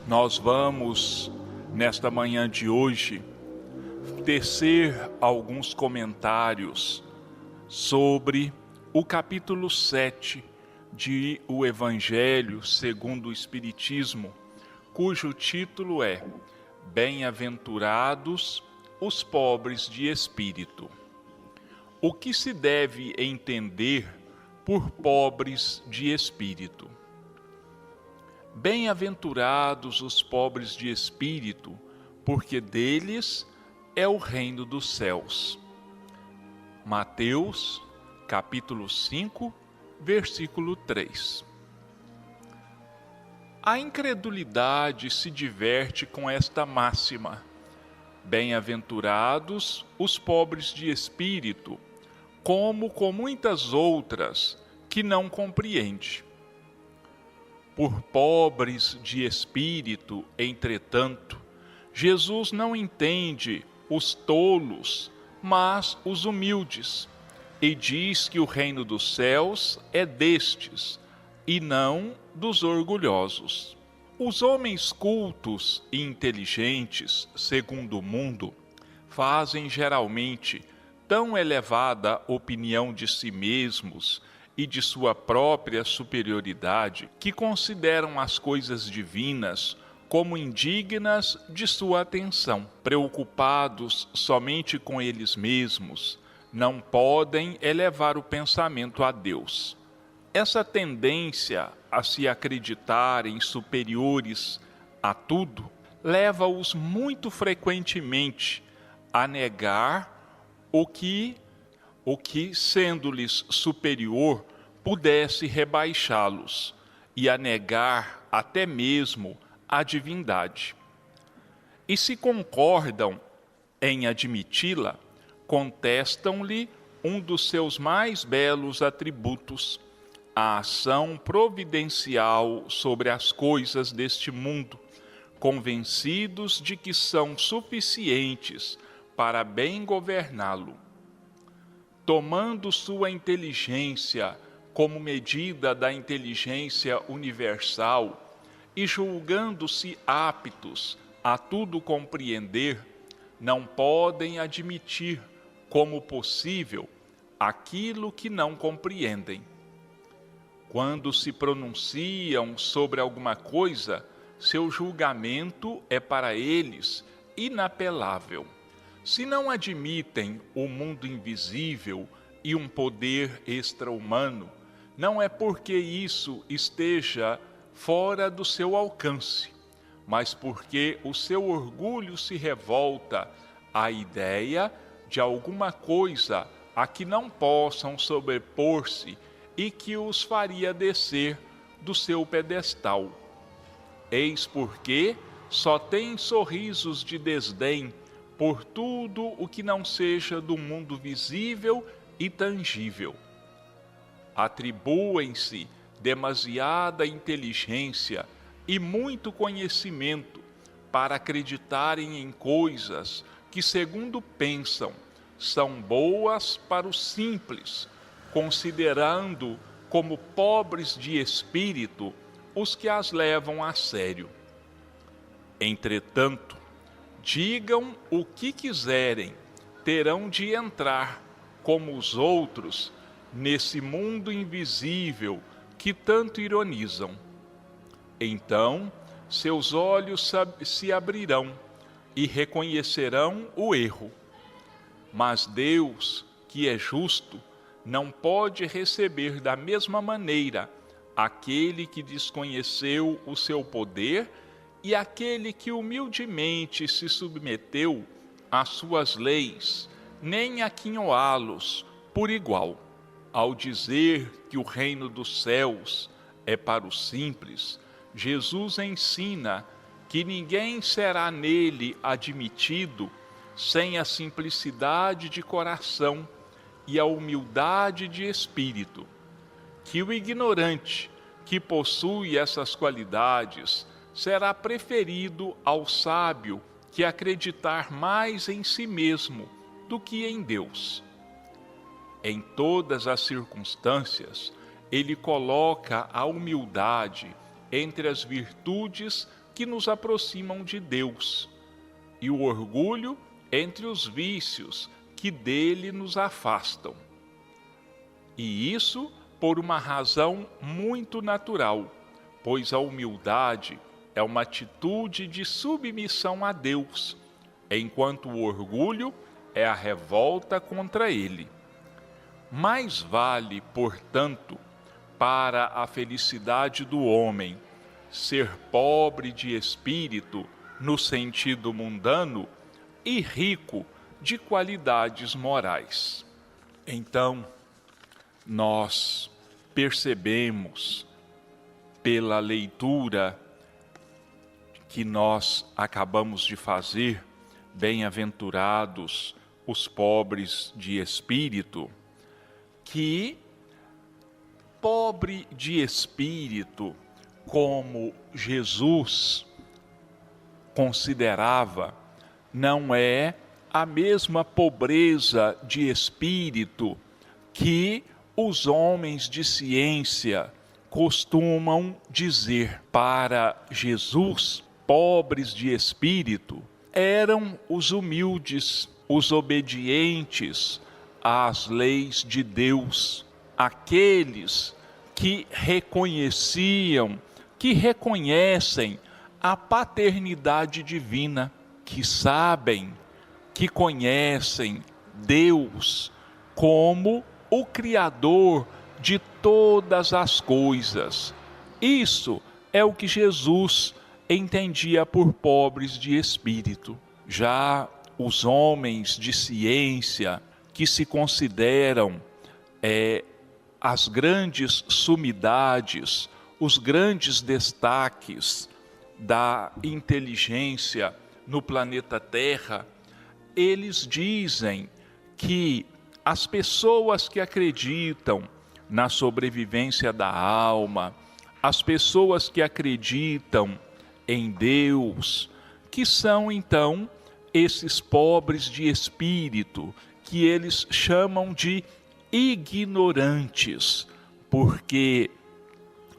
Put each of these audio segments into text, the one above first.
Nós vamos, nesta manhã de hoje, tecer alguns comentários sobre o capítulo 7 de O Evangelho segundo o Espiritismo, cujo título é Bem-aventurados os pobres de espírito. O que se deve entender por pobres de espírito? Bem-aventurados os pobres de espírito, porque deles é o reino dos céus. Mateus, capítulo 5, versículo 3. A incredulidade se diverte com esta máxima: bem-aventurados os pobres de espírito, como com muitas outras que não compreende. Por pobres de espírito, entretanto, Jesus não entende os tolos, mas os humildes, e diz que o reino dos céus é destes, e não dos orgulhosos. Os homens cultos e inteligentes, segundo o mundo, fazem geralmente tão elevada opinião de si mesmos e de sua própria superioridade, que consideram as coisas divinas como indignas de sua atenção. Preocupados somente com eles mesmos, não podem elevar o pensamento a Deus. Essa tendência a se acreditarem superiores a tudo leva-os muito frequentemente a negar o que sendo-lhes superior, pudesse rebaixá-los, e a negar até mesmo a divindade. E se concordam em admiti-la, contestam-lhe um dos seus mais belos atributos, a ação providencial sobre as coisas deste mundo, convencidos de que são suficientes para bem governá-lo. Tomando sua inteligência como medida da inteligência universal e julgando-se aptos a tudo compreender, não podem admitir como possível aquilo que não compreendem. Quando se pronunciam sobre alguma coisa, seu julgamento é para eles inapelável. Se não admitem o mundo invisível e um poder extra-humano, não é porque isso esteja fora do seu alcance, mas porque o seu orgulho se revolta à ideia de alguma coisa a que não possam sobrepor-se e que os faria descer do seu pedestal. Eis porque só têm sorrisos de desdém por tudo o que não seja do mundo visível e tangível. Atribuem-se demasiada inteligência e muito conhecimento para acreditarem em coisas que, segundo pensam, são boas para os simples, considerando como pobres de espírito os que as levam a sério. Entretanto, digam o que quiserem, terão de entrar, como os outros, nesse mundo invisível que tanto ironizam. Então, seus olhos se abrirão e reconhecerão o erro. Mas Deus, que é justo, não pode receber da mesma maneira aquele que desconheceu o seu poder e aquele que humildemente se submeteu às suas leis, nem aquinhoá-los por igual. Ao dizer que o reino dos céus é para os simples, Jesus ensina que ninguém será nele admitido sem a simplicidade de coração e a humildade de espírito, que o ignorante que possui essas qualidades será preferido ao sábio que acreditar mais em si mesmo do que em Deus. Em todas as circunstâncias, ele coloca a humildade entre as virtudes que nos aproximam de Deus, e o orgulho entre os vícios que dele nos afastam. E isso por uma razão muito natural, pois a humildade é uma atitude de submissão a Deus, enquanto o orgulho é a revolta contra ele. Mais vale, portanto, para a felicidade do homem, ser pobre de espírito no sentido mundano e rico de qualidades morais. Então, nós percebemos pela leitura que nós acabamos de fazer, bem-aventurados os pobres de espírito, que pobre de espírito, como Jesus considerava, não é a mesma pobreza de espírito que os homens de ciência costumam dizer. Para Jesus, pobres de espírito eram os humildes, os obedientes às leis de Deus, aqueles que reconheciam, que reconhecem a paternidade divina, que sabem, que conhecem Deus como o Criador de todas as coisas. Isso é o que Jesus entendia por pobres de espírito. Já os homens de ciência, que se consideram as grandes sumidades, os grandes destaques da inteligência no planeta Terra, eles dizem que as pessoas que acreditam na sobrevivência da alma, as pessoas que acreditam em Deus, que são então esses pobres de espírito, que eles chamam de ignorantes, porque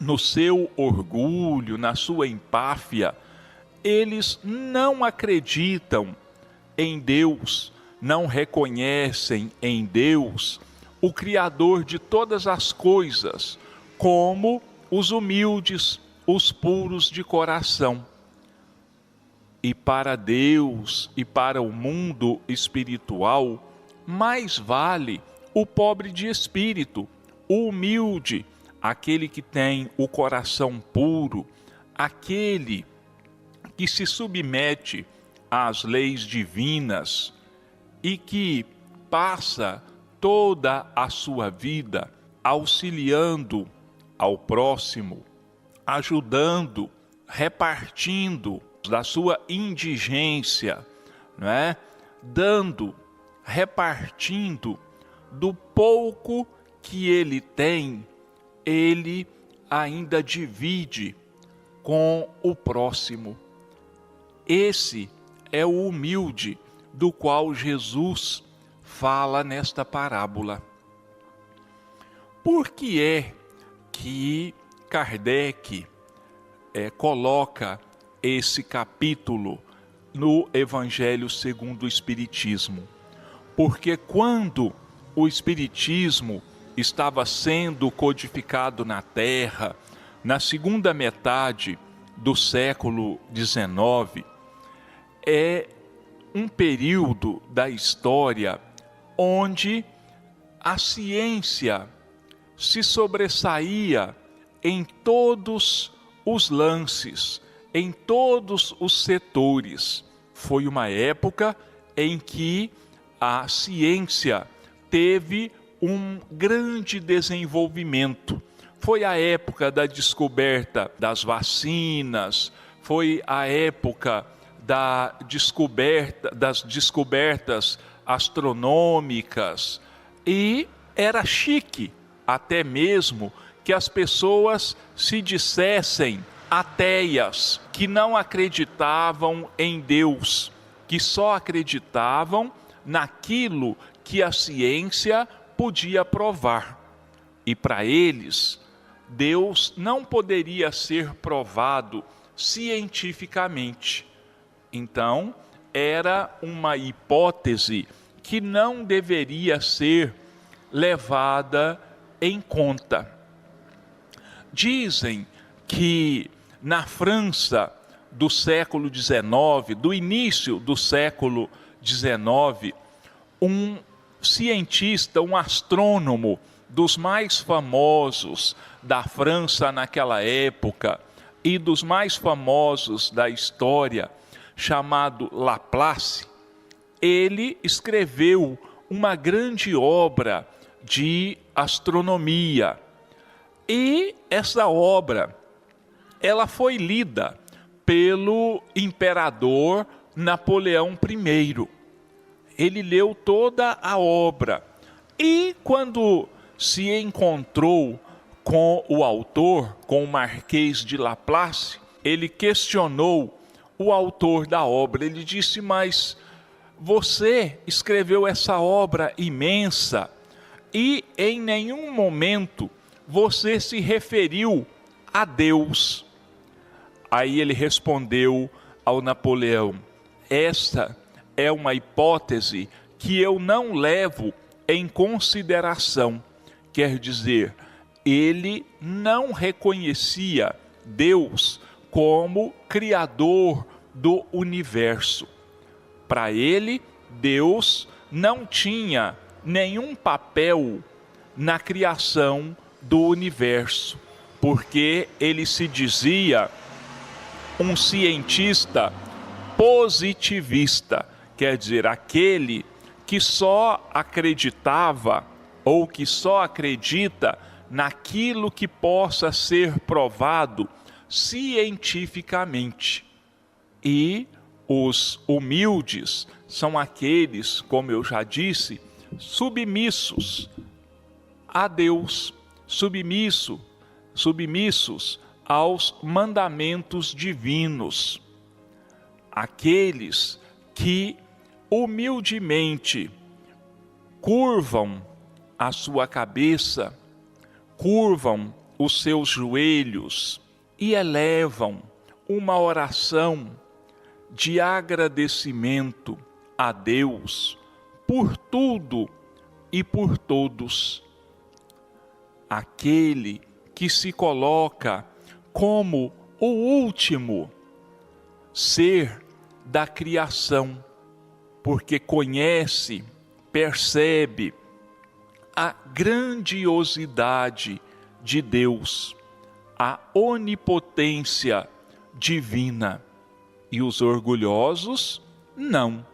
no seu orgulho, na sua empáfia, eles não acreditam em Deus, não reconhecem em Deus o Criador de todas as coisas, como os humildes, os puros de coração. E para Deus e para o mundo espiritual, mais vale o pobre de espírito, o humilde, aquele que tem o coração puro, aquele que se submete às leis divinas e que passa toda a sua vida auxiliando ao próximo, ajudando, repartindo da sua indigência, não é? Dando, repartindo do pouco que ele tem, ele ainda divide com o próximo. Esse é o humilde do qual Jesus fala nesta parábola. Por que é que Kardec coloca esse capítulo no Evangelho segundo o Espiritismo? Porque quando o Espiritismo estava sendo codificado na Terra, na segunda metade do século XIX, é um período da história onde a ciência se sobressaía em todos os lances, em todos os setores. Foi uma época em que a ciência teve um grande desenvolvimento. Foi a época da descoberta das vacinas, foi a época das descobertas astronômicas, e era chique até mesmo que as pessoas se dissessem ateias, que não acreditavam em Deus, que só acreditavam naquilo que a ciência podia provar. E para eles, Deus não poderia ser provado cientificamente. Então, era uma hipótese que não deveria ser levada em conta. Dizem que na França do século XIX, do início do século XIX, um cientista, um astrônomo dos mais famosos da França naquela época e dos mais famosos da história, chamado Laplace, ele escreveu uma grande obra de astronomia. E essa obra, ela foi lida pelo imperador Napoleão I. Ele leu toda a obra. E quando se encontrou com o autor, com o Marquês de Laplace, ele questionou o autor da obra. Ele disse: mas você escreveu essa obra imensa e em nenhum momento você se referiu a Deus. Aí ele respondeu ao Napoleão: essa é uma hipótese que eu não levo em consideração. Quer dizer, ele não reconhecia Deus como criador do universo. Para ele, Deus não tinha nenhum papel na criação do universo, porque ele se dizia um cientista positivista, quer dizer, aquele que só acreditava ou que só acredita naquilo que possa ser provado cientificamente. E os humildes são aqueles, como eu já disse, submissos a Deus, submissos aos mandamentos divinos. Aqueles que humildemente curvam a sua cabeça, curvam os seus joelhos e elevam uma oração de agradecimento a Deus por tudo e por todos. Aquele que se coloca como o último ser da criação, porque conhece, percebe a grandiosidade de Deus, a onipotência divina. E os orgulhosos, não.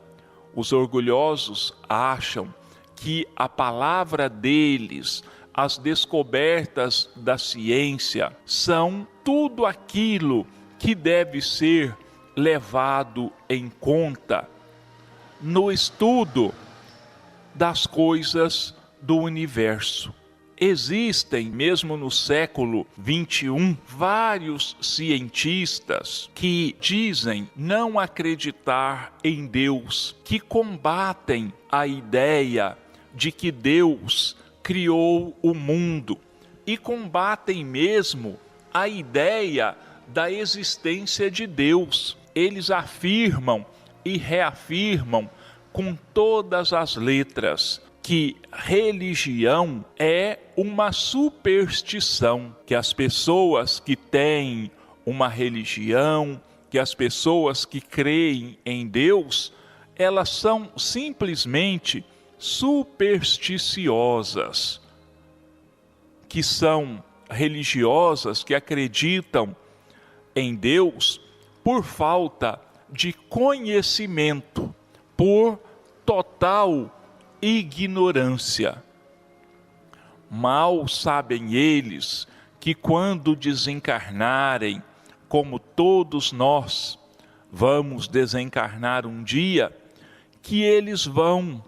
Os orgulhosos acham que a palavra deles, as descobertas da ciência, são tudo aquilo que deve ser levado em conta no estudo das coisas do universo. Existem, mesmo no século XXI, vários cientistas que dizem não acreditar em Deus, que combatem a ideia de que Deus criou o mundo e combatem mesmo a ideia da existência de Deus. Eles afirmam e reafirmam com todas as letras que religião é uma superstição, que as pessoas que têm uma religião, que as pessoas que creem em Deus, elas são simplesmente supersticiosas, que são religiosas, que acreditam em Deus por falta de conhecimento, por total ignorância. Mal sabem eles que quando desencarnarem, como todos nós vamos desencarnar um dia, que eles vão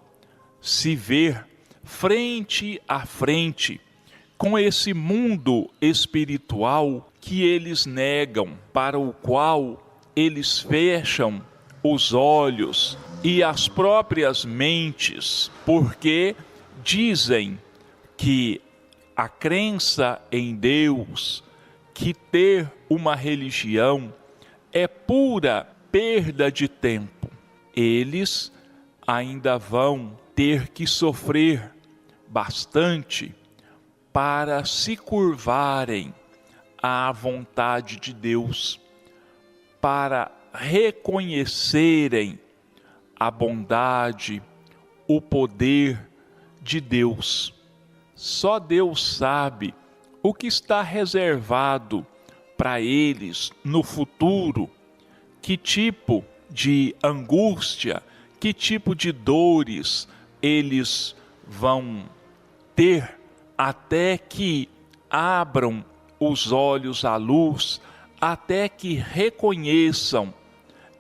se ver frente a frente com esse mundo espiritual que eles negam, para o qual eles fecham os olhos e as próprias mentes, porque dizem que a crença em Deus, que ter uma religião é pura perda de tempo. Eles ainda vão ter que sofrer bastante para se curvarem à vontade de Deus, para reconhecerem a bondade, o poder de Deus. Só Deus sabe o que está reservado para eles no futuro, que tipo de angústia, que tipo de dores eles vão ter até que abram os olhos à luz, até que reconheçam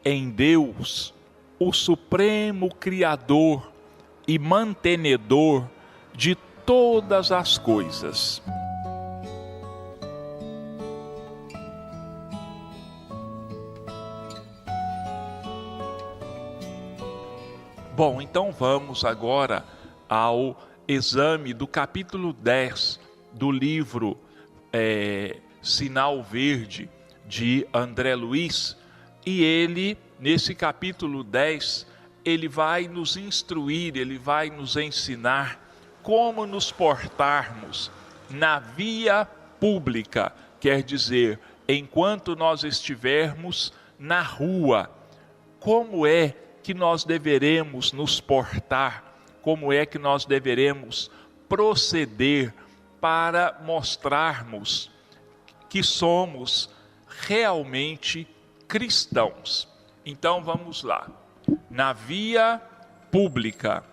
em Deus o supremo Criador e mantenedor de todas as coisas. Bom, então vamos agora ao exame do capítulo 10 do livro Sinal Verde, de André Luiz. E ele, nesse capítulo 10, ele vai nos instruir, ele vai nos ensinar como nos portarmos na via pública, quer dizer, enquanto nós estivermos na rua, como é que nós deveremos nos portar, como é que nós deveremos proceder para mostrarmos que somos realmente cristãos. Então vamos lá. Na via pública.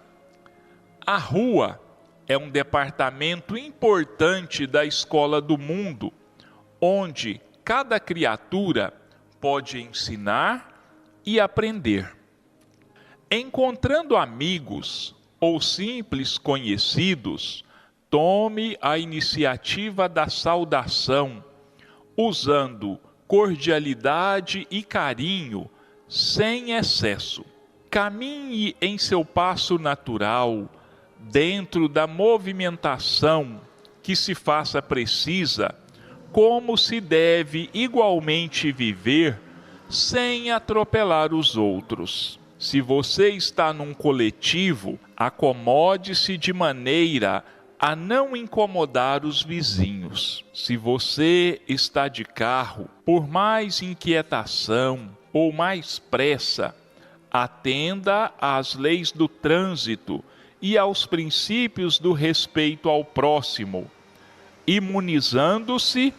A rua é um departamento importante da escola do mundo, onde cada criatura pode ensinar e aprender. Encontrando amigos ou simples conhecidos, tome a iniciativa da saudação, usando cordialidade e carinho, sem excesso. Caminhe em seu passo natural, dentro da movimentação que se faça precisa, como se deve igualmente viver, sem atropelar os outros. Se você está num coletivo, acomode-se de maneira a não incomodar os vizinhos. Se você está de carro, por mais inquietação ou mais pressa, atenda às leis do trânsito e aos princípios do respeito ao próximo, imunizando-se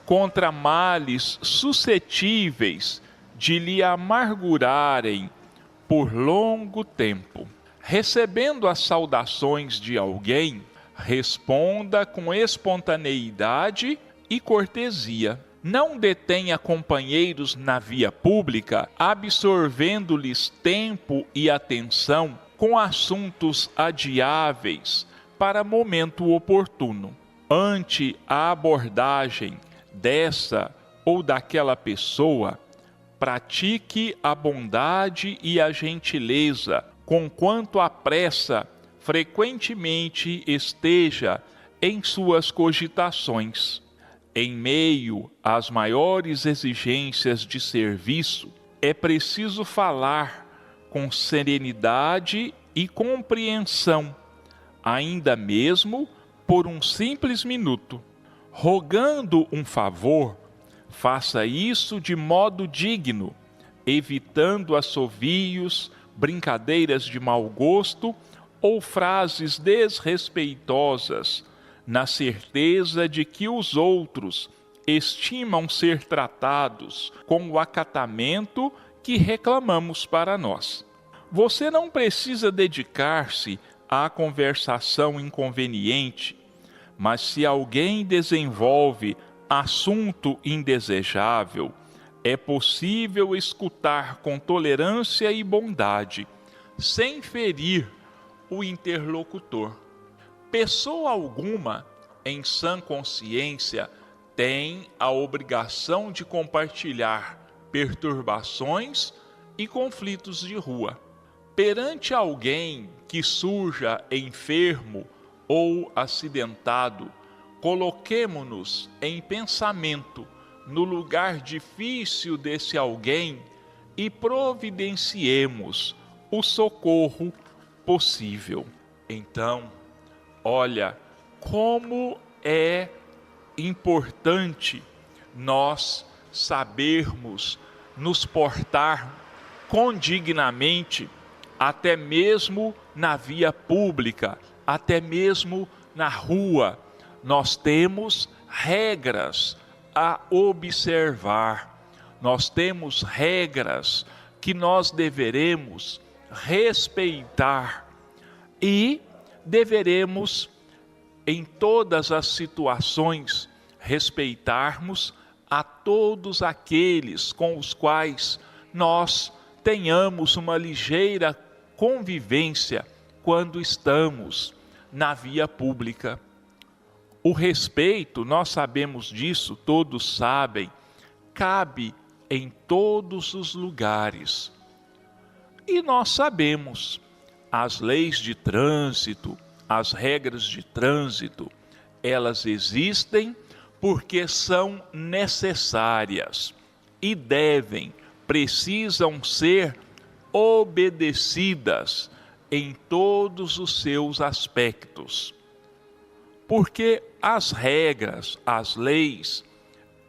contra males suscetíveis de lhe amargurarem por longo tempo. Recebendo as saudações de alguém, responda com espontaneidade e cortesia. Não detenha companheiros na via pública, absorvendo-lhes tempo e atenção com assuntos adiáveis para momento oportuno. Ante a abordagem dessa ou daquela pessoa, pratique a bondade e a gentileza, conquanto a pressa frequentemente esteja em suas cogitações. Em meio às maiores exigências de serviço, é preciso falar com serenidade e compreensão, ainda mesmo por um simples minuto. Rogando um favor, faça isso de modo digno, evitando assovios, brincadeiras de mau gosto ou frases desrespeitosas, na certeza de que os outros estimam ser tratados com o acatamento que reclamamos para nós. Você não precisa dedicar-se à conversação inconveniente, mas se alguém desenvolve assunto indesejável, é possível escutar com tolerância e bondade, sem ferir o interlocutor. Pessoa alguma, em sã consciência, tem a obrigação de compartilhar perturbações e conflitos de rua. Perante alguém que surja enfermo ou acidentado, coloquemo-nos em pensamento no lugar difícil desse alguém e providenciemos o socorro possível. Então, olha como é importante nós sabermos nos portar condignamente, até mesmo na via pública, até mesmo na rua. Nós temos regras a observar, nós temos regras que nós deveremos respeitar e deveremos, em todas as situações, respeitarmos a todos aqueles com os quais nós tenhamos uma ligeira convivência quando estamos na via pública. O respeito, nós sabemos disso, todos sabem, cabe em todos os lugares. E nós sabemos, as leis de trânsito, as regras de trânsito, elas existem porque são necessárias e precisam ser obedecidas em todos os seus aspectos. Porque as regras, as leis,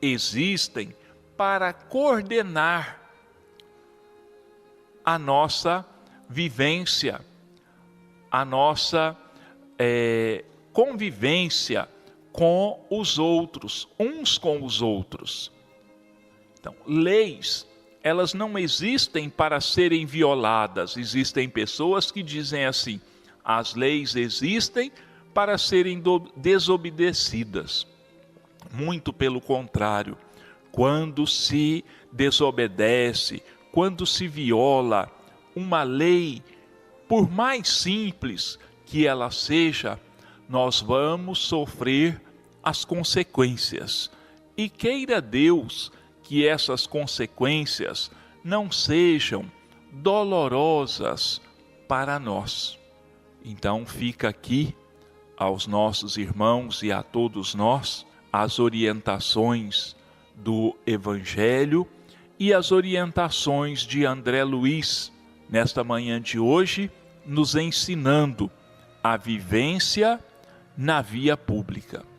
existem para coordenar a nossa vivência, a nossa convivência com os outros, uns com os outros. Então, leis, elas não existem para serem violadas. Existem pessoas que dizem assim: as leis existem para serem desobedecidas. Muito pelo contrário, quando se desobedece, quando se viola uma lei, por mais simples que ela seja, nós vamos sofrer as consequências. E queira Deus que essas consequências não sejam dolorosas para nós. Então fica aqui aos nossos irmãos e a todos nós as orientações do Evangelho e as orientações de André Luiz, nesta manhã de hoje, nos ensinando a vivência na via pública.